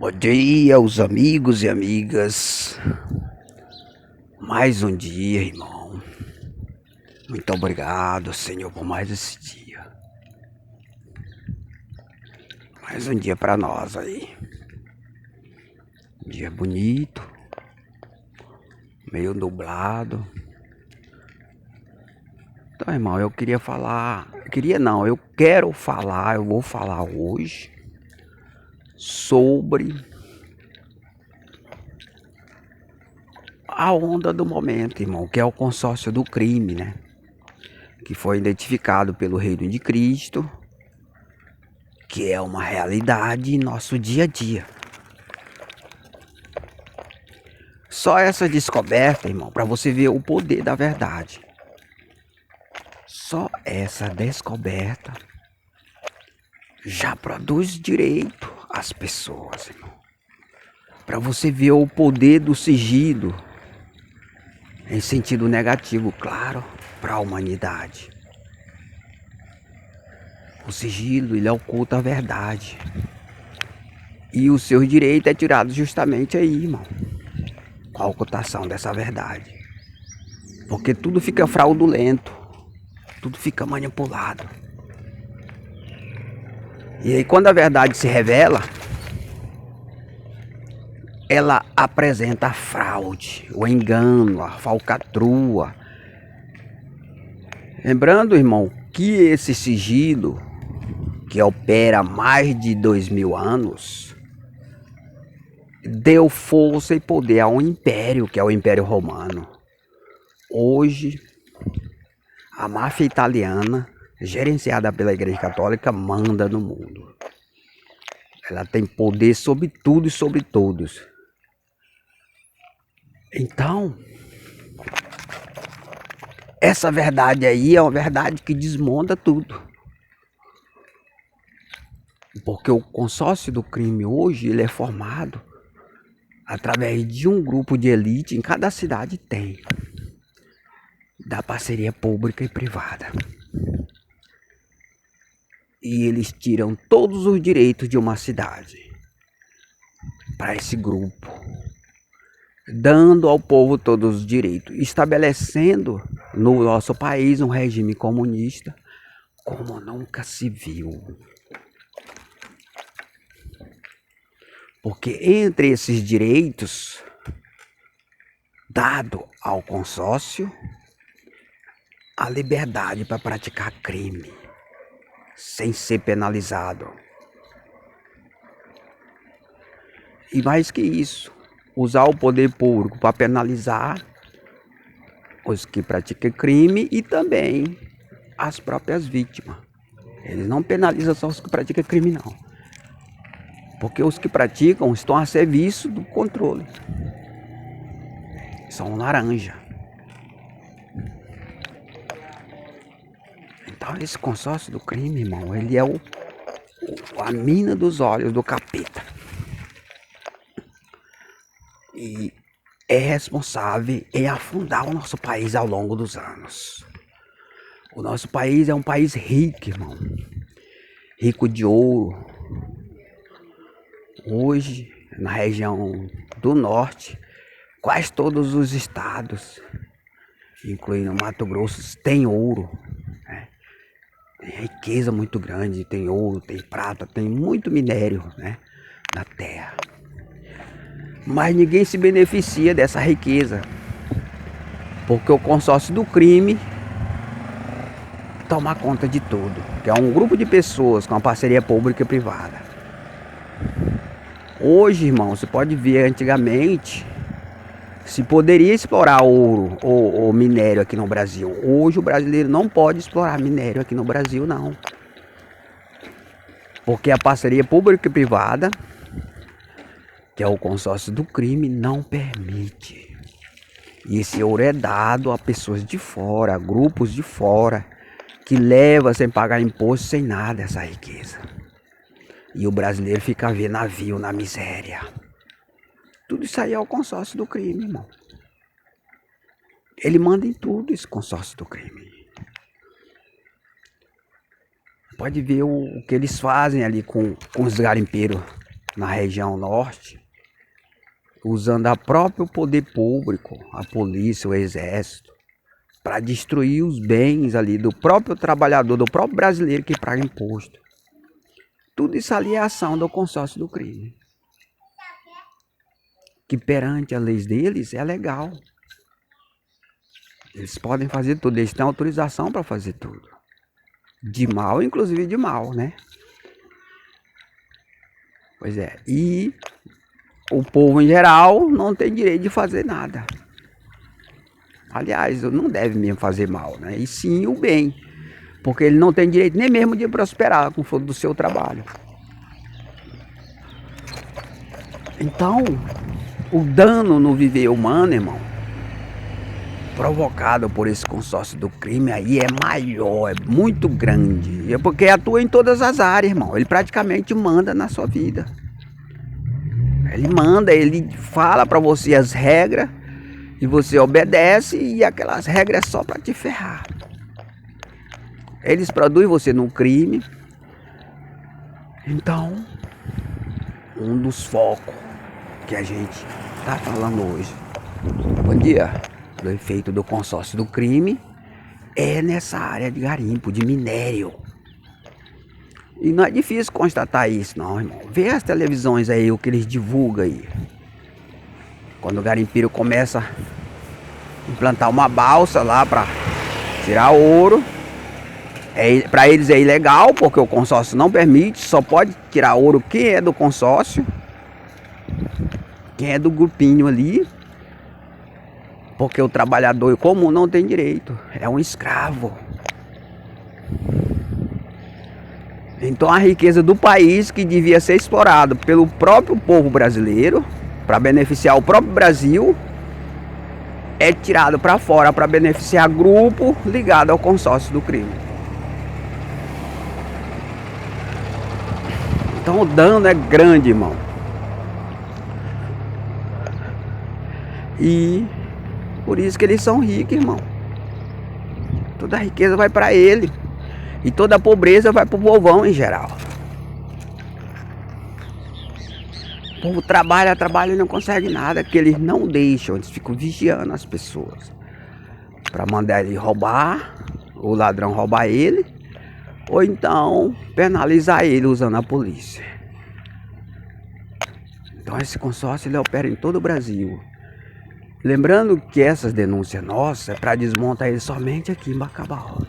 Bom dia, os amigos e amigas. Mais um dia, irmão. Muito obrigado, Senhor, por mais esse dia. Mais um dia para nós aí. Um dia bonito, meio nublado. Então, irmão, eu queria falar. Eu quero falar, eu vou falar hoje sobre a onda do momento, irmão, que é o consórcio do crime, né? Que foi identificado pelo Reino de Cristo, que é uma realidade em nosso dia a dia. Só essa descoberta, irmão, para você ver o poder da verdade. Só essa descoberta já produz direito às pessoas, irmão. Para você ver o poder do sigilo, em sentido negativo, claro, para a humanidade. O sigilo, ele oculta a verdade. E o seu direito é tirado justamente aí, irmão. Com a ocultação dessa verdade. Porque tudo fica fraudulento. Tudo fica manipulado. E aí quando a verdade se revela, ela apresenta a fraude, o engano, a falcatrua. Lembrando, irmão, que esse sigilo, que opera há mais de 2000 anos, deu força e poder a um império, que é o Império Romano. Hoje, a máfia italiana, gerenciada pela Igreja Católica, manda no mundo. Ela tem poder sobre tudo e sobre todos. Então, essa verdade aí é uma verdade que desmonta tudo. Porque o consórcio do crime hoje, ele é formado através de um grupo de elite, em cada cidade tem, da parceria pública e privada. E eles tiram todos os direitos de uma cidade para esse grupo, dando ao povo todos os direitos, estabelecendo no nosso país um regime comunista como nunca se viu. Porque entre esses direitos dado ao consórcio, a liberdade para praticar crime sem ser penalizado. E mais que isso, usar o poder público para penalizar os que praticam crime e também as próprias vítimas. Eles não penalizam só os que praticam crime, não. Porque os que praticam estão a serviço do controle. São laranja. Então esse consórcio do crime, irmão, ele é a mina dos olhos do capeta. E é responsável em afundar o nosso país ao longo dos anos. O nosso país é um país rico, irmão. Rico de ouro. Hoje, na região do norte, quase todos os estados, incluindo Mato Grosso, tem ouro. Né? Tem riqueza muito grande, tem ouro, tem prata, tem muito minério, né, na terra. Mas ninguém se beneficia dessa riqueza, porque o consórcio do crime toma conta de tudo, que é um grupo de pessoas com uma parceria pública e privada. Hoje, irmão, você pode ver, antigamente se poderia explorar ouro ou minério aqui no Brasil. Hoje o brasileiro não pode explorar minério aqui no Brasil, não. Porque a parceria pública e privada, que é o consórcio do crime, não permite. E esse ouro é dado a pessoas de fora, a grupos de fora, que leva sem pagar imposto, sem nada, essa riqueza. E o brasileiro fica vendo navio na miséria. Tudo isso aí é o consórcio do crime, irmão. Ele manda em tudo, esse consórcio do crime. Pode ver o que eles fazem ali com os garimpeiros na região norte, usando o próprio poder público, a polícia, o exército, para destruir os bens ali do próprio trabalhador, do próprio brasileiro que paga imposto. Tudo isso ali é ação do consórcio do crime, que perante as leis deles é legal. Eles podem fazer tudo, eles têm autorização para fazer tudo. De mal, inclusive de mal, né? Pois é, e o povo em geral não tem direito de fazer nada. Aliás, não deve mesmo fazer mal, né? E sim o bem, porque ele não tem direito nem mesmo de prosperar com o fruto do seu trabalho. Então, o dano no viver humano, irmão, provocado por esse consórcio do crime aí é maior, é muito grande. É porque atua em todas as áreas, irmão. Ele praticamente manda na sua vida. Ele manda, ele fala para você as regras e você obedece, e aquelas regras é só para te ferrar. Eles produzem você no crime. Então, um dos focos que a gente está falando hoje, bom dia, do efeito do consórcio do crime, é nessa área de garimpo, de minério. E não é difícil constatar isso, não, irmão. Vê as televisões aí, o que eles divulgam aí. Quando o garimpeiro começa a implantar uma balsa lá para tirar ouro, para eles é ilegal, porque o consórcio não permite, só pode tirar ouro quem é do consórcio, quem é do grupinho ali, porque o trabalhador comum não tem direito, é um escravo. Então a riqueza do país, que devia ser explorado pelo próprio povo brasileiro, para beneficiar o próprio Brasil, é tirado para fora para beneficiar grupo ligado ao consórcio do crime. Então o dano é grande, irmão. E por isso que eles são ricos, irmão. Toda a riqueza vai para ele. E toda a pobreza vai para o povão em geral. O povo trabalha e não consegue nada, que eles não deixam, eles ficam vigiando as pessoas para mandar ele roubar, o ladrão roubar ele, ou então penalizar ele usando a polícia. Então esse consórcio ele opera em todo o Brasil. Lembrando que essas denúncias nossas é para desmontar ele somente aqui em Bacabal.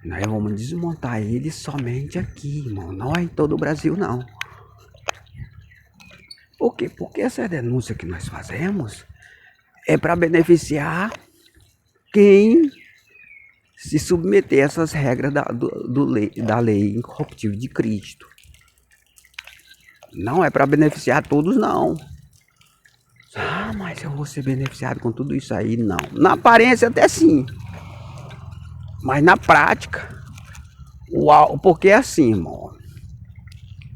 Nós vamos desmontar ele somente aqui, irmão. Não é em todo o Brasil, não. Por quê? Porque essa denúncia que nós fazemos é para beneficiar quem se submeter a essas regras da lei incorruptível de Cristo. Não é para beneficiar todos, não. Ah, mas eu vou ser beneficiado com tudo isso aí? Não. Na aparência até sim. Mas na prática, porque é assim, irmão.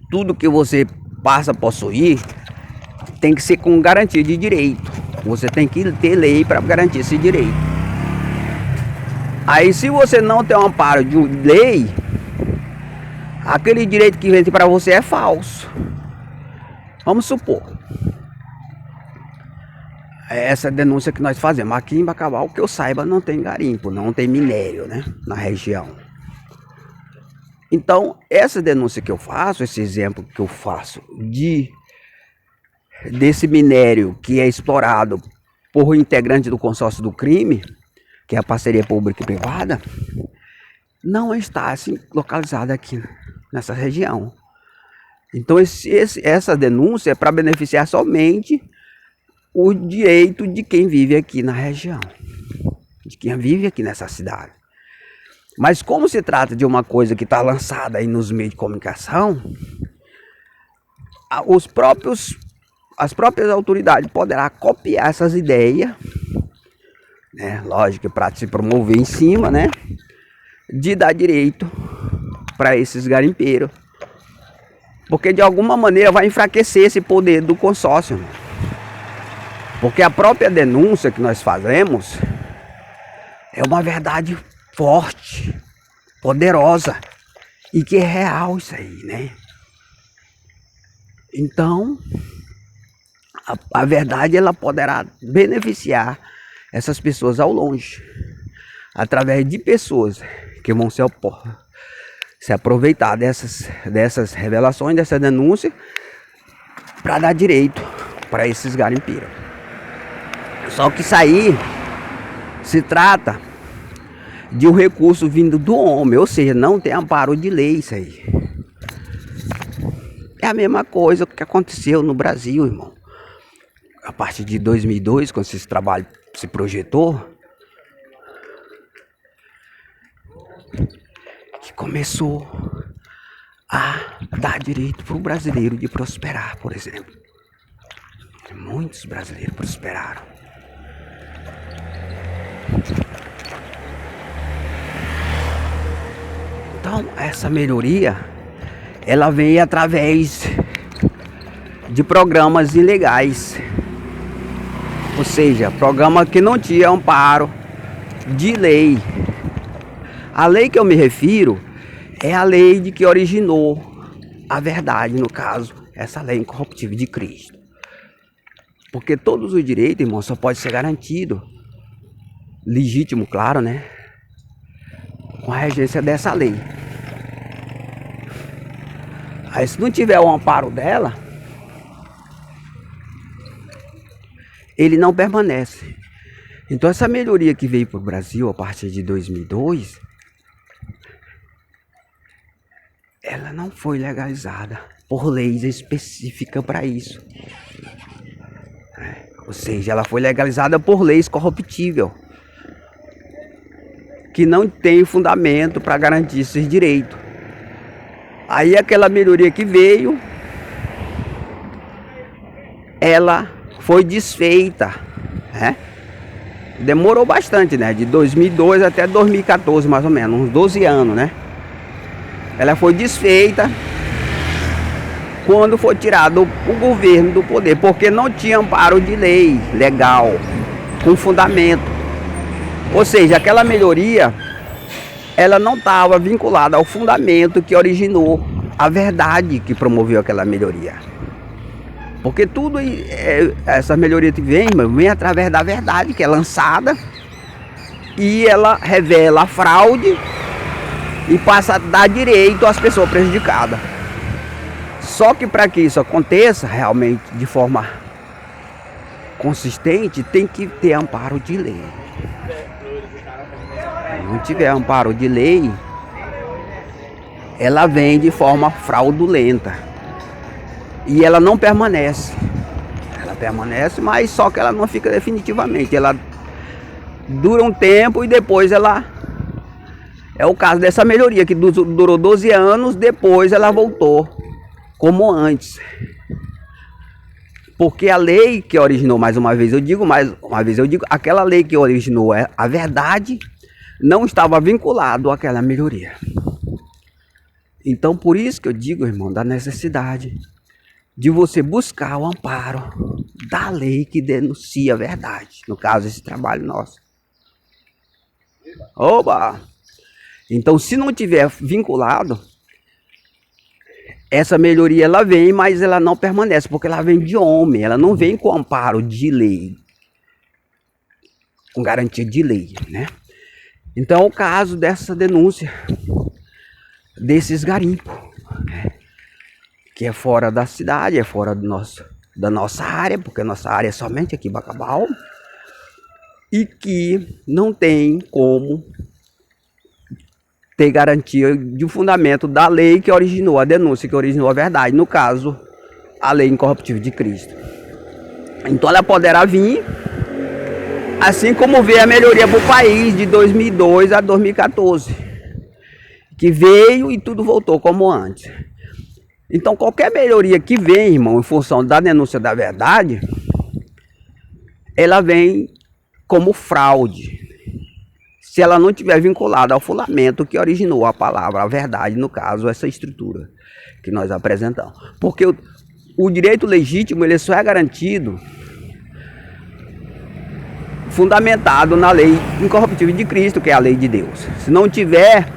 Tudo que você passa a possuir tem que ser com garantia de direito. Você tem que ter lei para garantir esse direito. Aí se você não tem um amparo de lei, aquele direito que vem para você é falso. Vamos supor. Essa denúncia que nós fazemos aqui em Bacabal, que eu saiba, não tem garimpo, não tem minério, né, na região. Então, essa denúncia que eu faço, esse exemplo que eu faço desse minério que é explorado por integrante do consórcio do crime, que é a parceria pública e privada, não está assim localizada aqui nessa região. Então, essa denúncia é para beneficiar somente o direito de quem vive aqui na região, de quem vive aqui nessa cidade. Mas como se trata de uma coisa que está lançada aí nos meios de comunicação, as próprias autoridades poderão copiar essas ideias, né? Lógico, para se promover em cima, né? De dar direito para esses garimpeiros. Porque de alguma maneira vai enfraquecer esse poder do consórcio. Porque a própria denúncia que nós fazemos é uma verdade forte, poderosa, e que é real isso aí, né? Então, a verdade ela poderá beneficiar essas pessoas ao longe, através de pessoas que vão se aproveitar dessas revelações, dessa denúncia, para dar direito para esses garimpeiros. Só que isso aí se trata de um recurso vindo do homem, ou seja, não tem amparo de lei isso aí. É a mesma coisa que aconteceu no Brasil, irmão. A partir de 2002, quando esse trabalho se projetou, que começou a dar direito para o brasileiro de prosperar, por exemplo. Muitos brasileiros prosperaram. Então, essa melhoria, ela vem através de programas ilegais. Ou seja, programa que não tinha amparo de lei. A lei que eu me refiro é a lei de que originou a verdade, no caso, essa lei incorruptível de Cristo. Porque todos os direitos, irmão, só pode ser garantido, legítimo, claro, né? Com a regência dessa lei. Aí se não tiver o amparo dela, ele não permanece. Então essa melhoria que veio para o Brasil a partir de 2002, ela não foi legalizada por leis específicas para isso. Ou seja, ela foi legalizada por leis corruptíveis, que não tem fundamento para garantir esses direitos. Aí aquela melhoria que veio, ela foi desfeita, né? Demorou bastante, né? De 2002 até 2014, mais ou menos, uns 12 anos, né? Ela foi desfeita quando foi tirado o governo do poder, porque não tinha amparo de lei legal, com fundamento. Ou seja, aquela melhoria, ela não estava vinculada ao fundamento que originou a verdade que promoveu aquela melhoria. Porque tudo, essa melhoria que vem através da verdade que é lançada, e ela revela a fraude e passa a dar direito às pessoas prejudicadas. Só que para que isso aconteça realmente de forma consistente, tem que ter amparo de lei. Se não tiver amparo de lei, ela vem de forma fraudulenta e ela não permanece. Ela permanece, mas só que ela não fica definitivamente. Ela dura um tempo e depois ela... É o caso dessa melhoria que durou 12 anos, depois ela voltou como antes. Porque a lei que originou, mais uma vez eu digo, aquela lei que originou a verdade não estava vinculado àquela melhoria. Então por isso que eu digo, irmão, da necessidade de você buscar o amparo da lei que denuncia a verdade. No caso, esse trabalho nosso. Oba! Então, se não tiver vinculado, essa melhoria ela vem, mas ela não permanece, porque ela vem de homem, ela não vem com amparo de lei, com garantia de lei, né? Então, é o caso dessa denúncia desses garimpos, né? Que é fora da cidade, é fora da nossa área, porque a nossa área é somente aqui em Bacabal, e que não tem como ter garantia de um fundamento da lei que originou a denúncia, que originou a verdade, no caso, a lei incorruptível de Cristo. Então ela poderá vir, assim como veio a melhoria para o país de 2002 a 2014, que veio e tudo voltou como antes. Então qualquer melhoria que vem, irmão, em função da denúncia da verdade, ela vem como fraude, se ela não estiver vinculada ao fundamento que originou a palavra, a verdade, no caso, essa estrutura que nós apresentamos. Porque o direito legítimo, ele só é garantido, fundamentado na lei incorruptível de Cristo, que é a lei de Deus. Se não tiver,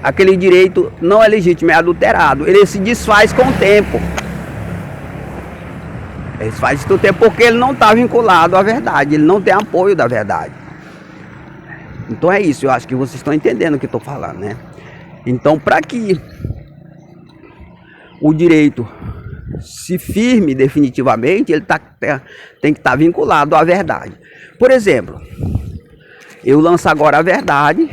aquele direito não é legítimo, é adulterado. Ele se desfaz com o tempo. Eles fazem isso tudo porque ele não está vinculado à verdade, ele não tem apoio da verdade. Então é isso, eu acho que vocês estão entendendo o que eu estou falando, né? Então, para que o direito se firme definitivamente, ele tem que estar vinculado à verdade. Por exemplo, eu lanço agora a verdade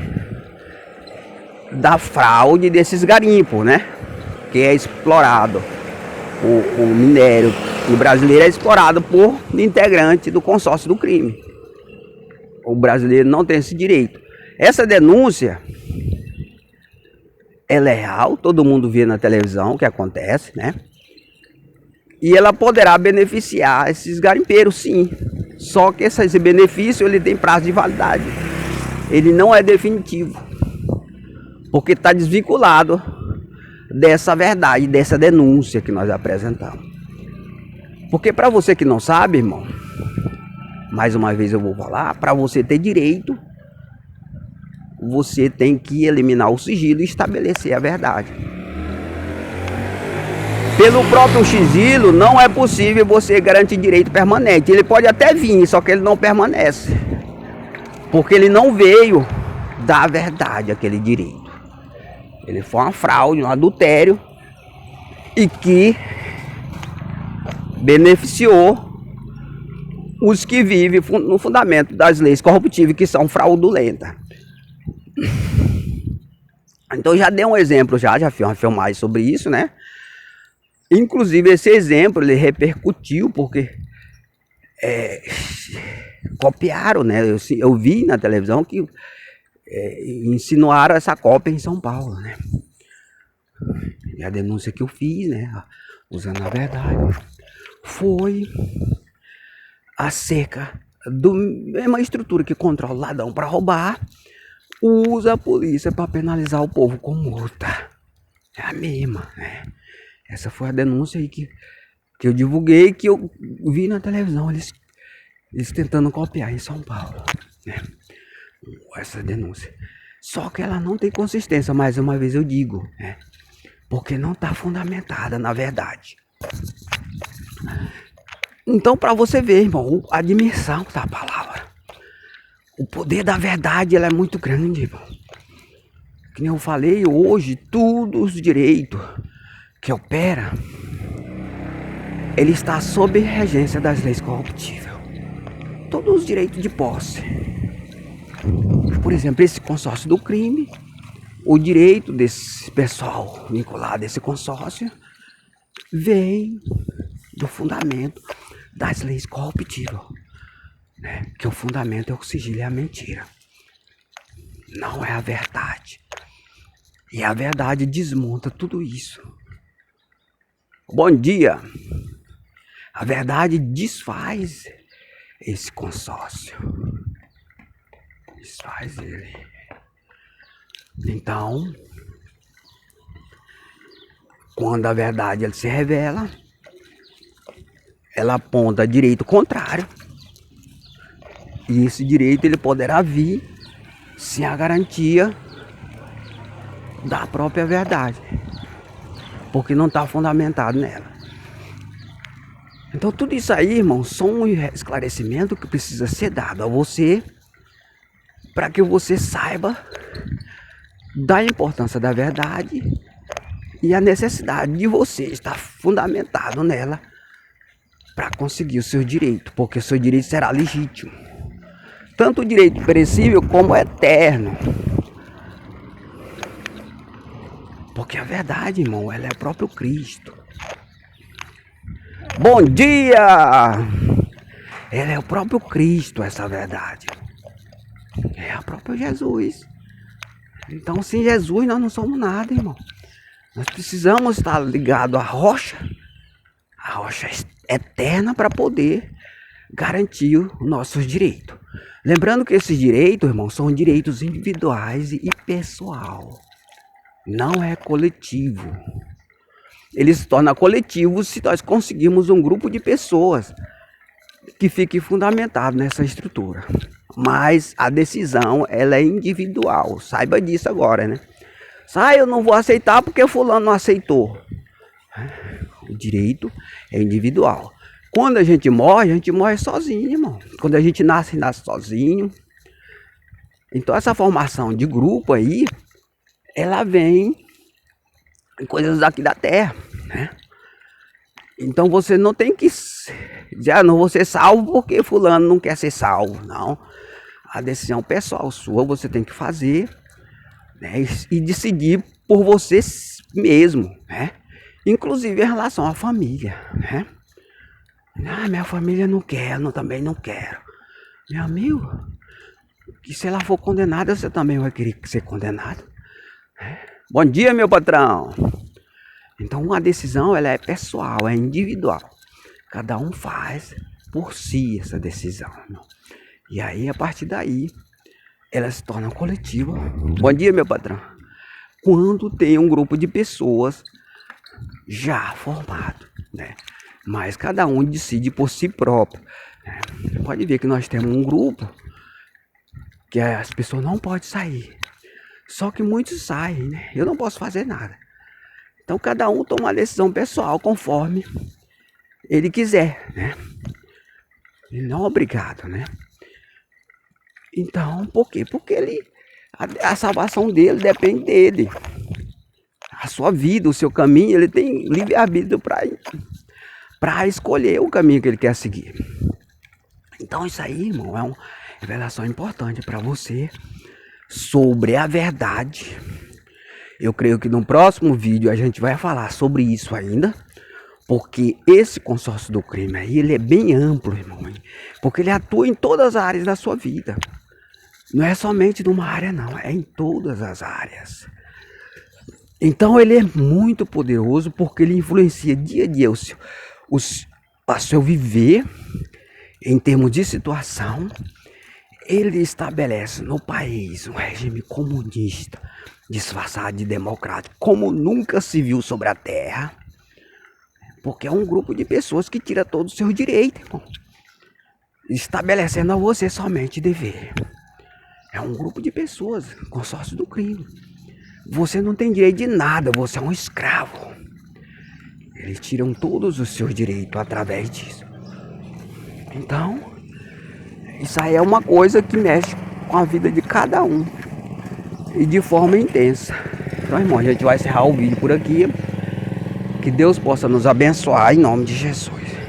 da fraude desses garimpos, né? Que é explorado, o minério no brasileiro é explorado por integrante do consórcio do crime. O brasileiro não tem esse direito. Essa denúncia, ela é real, todo mundo vê na televisão o que acontece, né? E ela poderá beneficiar esses garimpeiros, sim. Só que esse benefício ele tem prazo de validade. Ele não é definitivo. Porque está desvinculado dessa verdade, dessa denúncia que nós apresentamos. Porque para você que não sabe, irmão, mais uma vez eu vou falar, para você ter direito, você tem que eliminar o sigilo e estabelecer a verdade. Pelo próprio sigilo, não é possível você garantir direito permanente. Ele pode até vir, só que ele não permanece. Porque ele não veio da verdade, aquele direito. Ele foi uma fraude, um adultério, e que beneficiou os que vivem no fundamento das leis corruptivas, que são fraudulentas. Então já dei um exemplo, já fiz uma filmagem sobre isso, né? Inclusive esse exemplo ele repercutiu porque copiaram, né? Eu vi na televisão que insinuaram essa cópia em São Paulo, né? E a denúncia que eu fiz, né? Usando a verdade, foi acerca da mesma estrutura que controla o ladrão para roubar, usa a polícia para penalizar o povo com multa. É a mesma, né? Essa foi a denúncia aí que eu divulguei, que eu vi na televisão, eles tentando copiar em São Paulo, né? Essa denúncia. Só que ela não tem consistência, mais uma vez eu digo, né? Porque não está fundamentada na verdade. Então, para você ver, irmão, a dimensão da palavra, o poder da verdade, ela é muito grande, irmão. Que nem eu falei, hoje, todos os direitos que opera, ele está sob regência das leis corruptíveis. Todos os direitos de posse. Por exemplo, esse consórcio do crime, o direito desse pessoal vinculado a esse consórcio vem do fundamento das leis corruptíveis, né? Que o fundamento é o sigilo e a mentira. Não é a verdade. E a verdade desmonta tudo isso. Bom dia. A verdade desfaz esse consórcio. Desfaz ele. Então, quando a verdade ela se revela, ela aponta direito contrário. E esse direito ele poderá vir sem a garantia da própria verdade, porque não está fundamentado nela. Então tudo isso aí, irmão, são um esclarecimento que precisa ser dado a você, para que você saiba da importância da verdade e a necessidade de você estar fundamentado nela para conseguir o seu direito, porque o seu direito será legítimo. Tanto o direito perecível como o eterno. Porque a verdade, irmão, ela é o próprio Cristo. Bom dia! Ela é o próprio Cristo, essa verdade. É o próprio Jesus. Então, sem Jesus, nós não somos nada, irmão. Nós precisamos estar ligados à rocha. A rocha eterna para poder garantir os nossos direitos. Lembrando que esses direitos, irmão, são direitos individuais e pessoal. Não é coletivo. Ele se torna coletivo se nós conseguirmos um grupo de pessoas que fique fundamentado nessa estrutura. Mas a decisão, ela é individual. Saiba disso agora, né? Eu não vou aceitar porque fulano não aceitou. O direito é individual. Quando a gente morre sozinho, irmão. Quando a gente nasce sozinho. Então essa formação de grupo aí, ela vem em coisas daqui da terra, né? Então você não tem que dizer, ah, não vou ser salvo porque fulano não quer ser salvo, não. A decisão pessoal sua você tem que fazer, né? E decidir por você mesmo, né? Inclusive em relação à família, né? Ah, minha família não quer, eu também não quero. Meu amigo, que se ela for condenada, você também vai querer ser condenado. Bom dia, meu patrão. Então uma decisão ela é pessoal, é individual. Cada um faz por si essa decisão. E aí, a partir daí, ela se torna coletiva. Bom dia, meu patrão. Quando tem um grupo de pessoas já formado, né? Mas cada um decide por si próprio. Né? Pode ver que nós temos um grupo que as pessoas não podem sair. Só que muitos saem, né? Eu não posso fazer nada. Então cada um toma uma decisão pessoal conforme ele quiser, né? Ele não é obrigado, né? Então, por quê? Porque a salvação dele depende dele. A sua vida, o seu caminho, ele tem livre-arbítrio para escolher o caminho que ele quer seguir. Então isso aí, irmão, é uma revelação importante para você sobre a verdade. Eu creio que no próximo vídeo a gente vai falar sobre isso ainda, porque esse consórcio do crime aí, ele é bem amplo, irmão, porque ele atua em todas as áreas da sua vida. Não é somente numa área, não, é em todas as áreas. Então ele é muito poderoso porque ele influencia dia a dia o seu viver em termos de situação. Ele estabelece no país um regime comunista, disfarçado de democrático, como nunca se viu sobre a terra. Porque é um grupo de pessoas que tira todos os seus direitos, irmão, estabelecendo a você somente dever. É um grupo de pessoas, consórcio do crime. Você não tem direito de nada, você é um escravo. Eles tiram todos os seus direitos através disso. Então, isso aí é uma coisa que mexe com a vida de cada um. E de forma intensa. Então, irmão, a gente vai encerrar o vídeo por aqui. Que Deus possa nos abençoar em nome de Jesus.